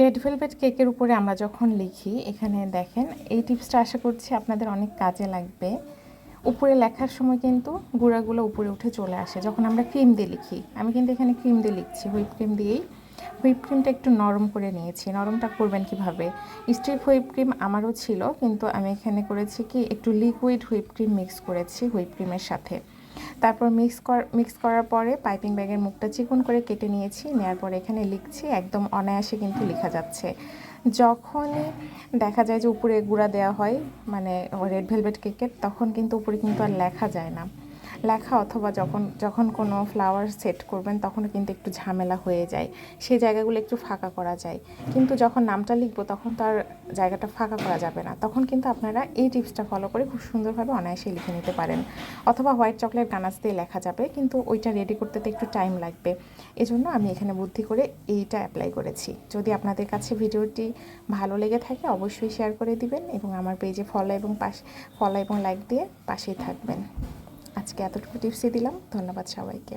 Red velvet কেকের উপরে আমরা যখন লিখি, এখানে দেখেন এই টিপসটা আশা করছি আপনাদের অনেক কাজে লাগবে। উপরে লেখার সময় কিন্তু গুঁড়াগুলো উপরে উঠে চলে আসে যখন আমরা ক্রিম দিয়ে লিখি। আমি কিন্তু এখানে ক্রিম দিয়ে লিখছি, হুইপ ক্রিম দিয়েই। হুইপ ক্রিমটা একটু নরম করে নিয়েছি। নরমটা করবেন কিভাবে? স্টিফ হুইপ ক্রিম আমারও ছিল, কিন্তু আমি এখানে করেছি কি একটু লিকুইড হুইপ ক্রিম মিক্স করেছি হুইপ ক্রিমের সাথে। তারপর মিক্স করার পরে পাইপিং ব্যাগের মুখটা চিকন করে কেটে নিয়েছি। নেওয়ার পরে এখানে লিখছি, একদম অনায়াসে কিন্তু লেখা যাচ্ছে। যখনই দেখা যায় যে উপরে গুঁড়া দেওয়া হয়, মানে রেড ভেলভেট কেকের, তখন কিন্তু উপরে কিন্তু আর লেখা যায় না। লেখা অথবা যখন যখন কোনো ফ্লাওয়ার সেট করবেন তখন কিন্তু একটু ঝামেলা হয়ে যায়, সেই জায়গাগুলো একটু ফাঁকা করা যায়। কিন্তু যখন নামটা লিখবো তখন তো আর জায়গাটা ফাঁকা করা যাবে না। তখন কিন্তু আপনারা এই টিপসটা ফলো করে খুব সুন্দরভাবে অনায়াসে লিখে নিতে পারেন। অথবা হোয়াইট চকলেট গানাশ দিয়ে লেখা যাবে, কিন্তু ওইটা রেডি করতে তো একটু টাইম লাগবে। এজন্য আমি এখানে বুদ্ধি করে এইটা অ্যাপ্লাই করেছি। যদি আপনাদের কাছে ভিডিওটি ভালো লেগে থাকে অবশ্যই শেয়ার করে দিবেন এবং আমার পেজে ফলো এবং লাইক দিয়ে পাশেই থাকবেন। আজকে এতটুকু টিপসই দিলাম। ধন্যবাদ সবাইকে।